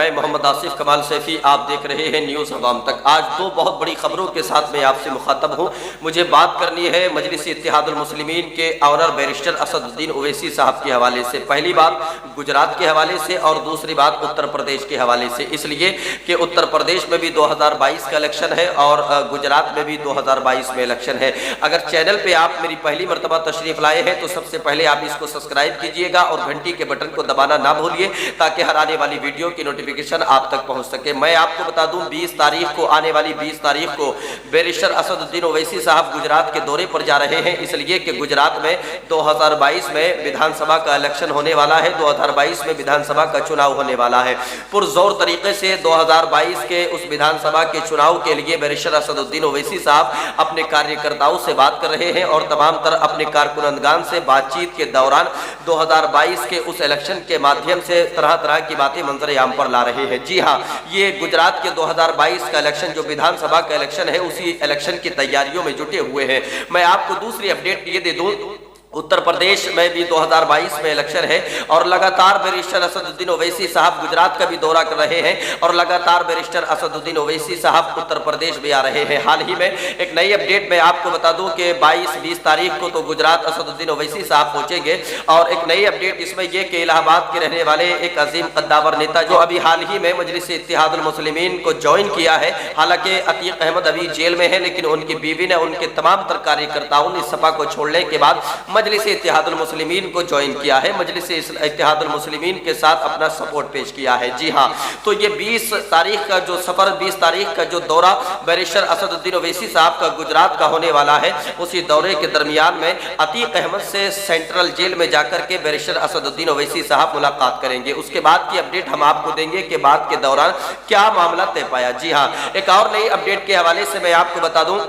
میں محمد آصف کمال سیفی، آپ دیکھ رہے ہیں نیوز عوام تک۔ آج دو بہت بڑی خبروں کے ساتھ میں آپ سے مخاطب ہوں۔ مجھے بات کرنی ہے مجلس اتحاد المسلمین کے آنر بیرسٹر اسد الدین اویسی صاحب کے حوالے سے۔ پہلی بات گجرات کے حوالے سے اور دوسری بات اتر پردیش کے حوالے سے، اس لیے کہ اتر پردیش میں بھی 2022 کا الیکشن ہے اور گجرات میں بھی 2022 میں الیکشن ہے۔ اگر چینل پہ آپ میری پہلی مرتبہ تشریف لائے ہیں تو سب سے پہلے آپ اس کو سبسکرائب کیجئے گا اور گھنٹی کے بٹن کو دبانا نہ بھولیے تاکہ ہر آنے والی ویڈیو کی نوٹیفیکیشن آپ تک پہنچ سکے۔ میں آپ کو بتا دوں 20 تاریخ کو، آنے والی 20 تاریخ کو بیرسٹر اسد الدین اویسی صاحب گجرات کے دورے پر جا رہے ہیں، اس لیے کہ گجرات میں 2022 میں ویدھان سبھا کا الیکشن ہونے والا ہے، 2022 میں ویدھان سبھا کا چناؤ ہونے والا ہے۔ پرزور طریقے سے 2022 کے اس ویدھان سبھا کے چناؤ کے لیے بیرسٹر اسد الدین اویسی صاحب اپنے کاریہ سے بات کر رہے ہیں اور تمام تر اپنے کارکنندگان سے بات چیت کے دوران 2022 کے اس الیکشن کے مادھیم سے طرح طرح کی باتیں منظر عام پر لا رہے ہیں۔ جی ہاں، یہ گجرات کے 2022 کا الیکشن جو ویدھان سبھا کا الیکشن ہے، اسی الیکشن کی تیاریوں میں جٹے ہوئے ہیں۔ میں آپ کو دوسری اپڈیٹ یہ دے دوں، اتر پردیش میں بھی 2022 میں الیکشن ہے اور لگاتار بیرسٹر اسد الدین اویسی صاحب گجرات کا بھی دورہ کر رہے ہیں اور لگاتار بیرسٹر اسد الدین اویسی صاحب اتر پردیش بھی آ رہے ہیں۔ حال ہی میں ایک نئی اپڈیٹ میں آپ کو بتا دوں کہ 22-20 تاریخ کو تو گجرات اسد الدین اویسی صاحب پہنچیں گے اور ایک نئی اپڈیٹ اس میں یہ کہ الہ آباد کے رہنے والے ایک عظیم قداور نیتا جو ابھی حال ہی میں مجلس اتحاد المسلمین کو جوائن کیا ہے، حالانکہ عتیق احمد ابھی جیل میں ہے لیکن ان کی بیوی نے ان کے تمام تر کاریہ نے سپا کو چھوڑنے کے بعد مجلس اتحاد المسلمین کو جوائن کیا ہے، مجلس اتحاد المسلمین کے ساتھ اپنا سپورٹ پیش کیا ہے۔ جی ہاں، تو یہ 20 تاریخ کا جو سفر، 20 تاریخ کا جو دورہ بیرسٹر اسد الدین اویسی صاحب کا گجرات کا ہونے والا ہے، اسی دورے کے درمیان میں عتیق احمد سے سینٹرل جیل میں جا کر کے بیرسٹر اسد الدین اویسی صاحب ملاقات کریں گے۔ اس کے بعد کی اپڈیٹ ہم آپ کو دیں گے کہ بعد کے دوران کیا معاملہ طے پایا۔ جی ہاں، ایک اور نئی اپڈیٹ کے حوالے سے میں آپ کو بتا دوں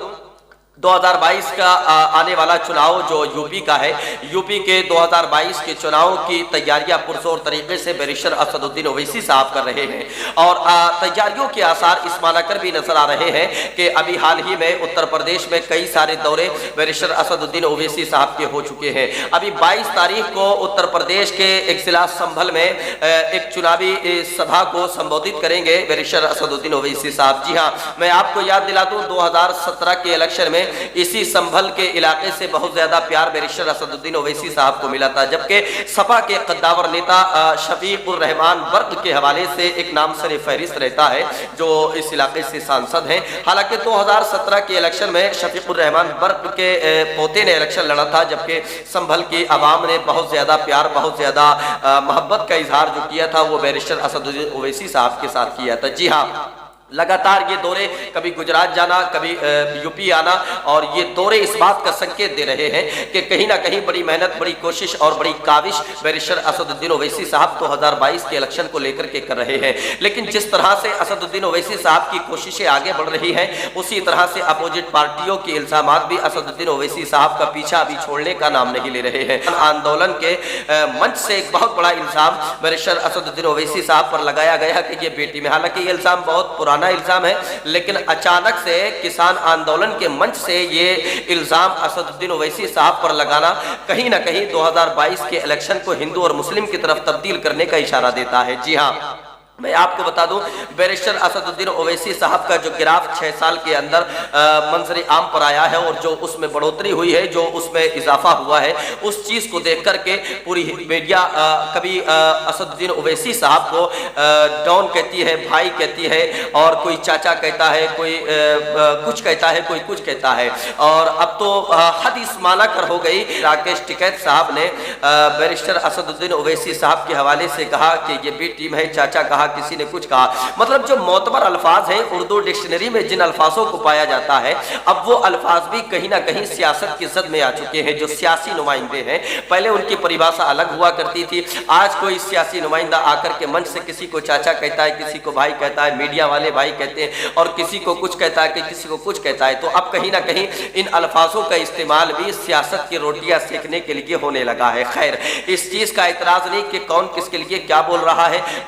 2022 کا آنے والا چناؤ جو یو پی کا ہے، یو پی کے 2022 کے چناؤ کی تیاریاں پرزور طریقے سے بیرسٹر اسد الدین اویسی صاحب کر رہے ہیں اور تیاریوں کے آثار اس معنی کر بھی نظر آ رہے ہیں کہ ابھی حال ہی میں اتر پردیش میں کئی سارے دورے بیرسٹر اسد الدین اویسی صاحب کے ہو چکے ہیں۔ ابھی 22 تاریخ کو اتر پردیش کے ایک ضلع سنبھل میں ایک چناوی سبھا کو سمبودھت کریں گے بیرسٹر اسد الدین اویسی صاحب۔ جی ہاں، میں آپ کو یاد دلا دوں 2017 کے الیکشن میں اسی سنبھل کے علاقے سے بہت زیادہ پیار بیرسٹر اسد الدین اویسی صاحب کو ملا تھا، جبکہ سپا کے قداور نیتا شفیق الرحمان برق کے حوالے سے ایک نام سر فہرست رہتا ہے جو اس علاقے سے سانسد ہیں۔ حالانکہ 2017 کے الیکشن میں شفیق الرحمان برق کے پوتے نے الیکشن لڑا تھا، جبکہ سنبھل کی عوام نے بہت زیادہ پیار، بہت زیادہ محبت کا اظہار جو کیا تھا وہ بیرسٹر اسد الدین اویسی صاحب کے ساتھ کیا تھا۔ جی ہاں، لگاتار یہ دورے کبھی گجرات جانا، کبھی یو پی آنا، اور یہ دورے اس بات کا سنکیت دے رہے ہیں کہ کہیں نہ کہیں بڑی محنت، بڑی کوشش اور بڑی کاوش بیرسٹر اسد الدین اویسی صاحب 2022 کے الیکشن کو لے کر کے کر رہے ہیں۔ لیکن جس طرح سے اسد الدین اویسی صاحب کی کوششیں آگے بڑھ رہی ہیں، اسی طرح سے اپوزٹ پارٹیوں کے الزامات بھی اسد الدین اویسی صاحب کا پیچھا ابھی چھوڑنے کا نام نہیں لے رہے ہیں۔ آندولن کے منچ سے ایک بہت بڑا الزام بیرسٹر اسد الدین اویسی صاحب پر لگایا گیا کہ یہ بیٹی میں، حالانکہ یہ الزام بہت پرانا الزام ہے، لیکن اچانک سے کسان آندولن کے منچ سے یہ الزام اسد الدین اویسی صاحب پر لگانا کہیں نہ کہیں 2022 کے الیکشن کو ہندو اور مسلم کی طرف تبدیل کرنے کا اشارہ دیتا ہے۔ جی ہاں، میں آپ کو بتا دوں بیرسٹر اسد الدین اویسی صاحب کا جو گراف 6 سال کے اندر منظر عام پر آیا ہے اور جو اس میں بڑھوتری ہوئی ہے، جو اس میں اضافہ ہوا ہے، اس چیز کو دیکھ کر کے پوری میڈیا کبھی اسد الدین اویسی صاحب کو ڈون کہتی ہے، بھائی کہتی ہے، اور کوئی چاچا کہتا ہے، کوئی کچھ کہتا ہے، کوئی کچھ کہتا ہے، اور اب تو حد اس معنی کر ہو گئی۔ راکیش ٹکیت صاحب نے بیرسٹر اسد الدین اویسی صاحب کے حوالے سے کہا کہ یہ بھی ٹیم ہے، چاچا کہا، کسی نے کچھ کہا، مطلب جو معتبر الفاظ ہیں اردو ڈکشنری میں جن الفاظوں کو پایا جاتا ہے، اب وہ الفاظ بھی کہیں نہ کہیں سیاست کی زد میں آ چکے ہیں۔ جو سیاسی نمائندے ہیں، پہلے ان کی پریبھاشا الگ ہوا کرتی تھی، آج کوئی سیاسی نمائندہ آ کر کے منچ سے کسی کو چاچا کہتا ہے، کسی کو بھائی کہتا ہے، میڈیا والے بھائی کہتے ہیں، اور کسی کو کچھ کہتا ہے کہ کسی کو کچھ کہتا ہے۔ تو اب کہیں نہ کہیں ان الفاظوں کا استعمال بھی سیاست کی روٹیاں سیکھنے کے لیے ہونے لگا ہے۔ خیر، اس چیز کا اعتراض نہیں کہ کون کس کے لیے کیا بول رہا ہے،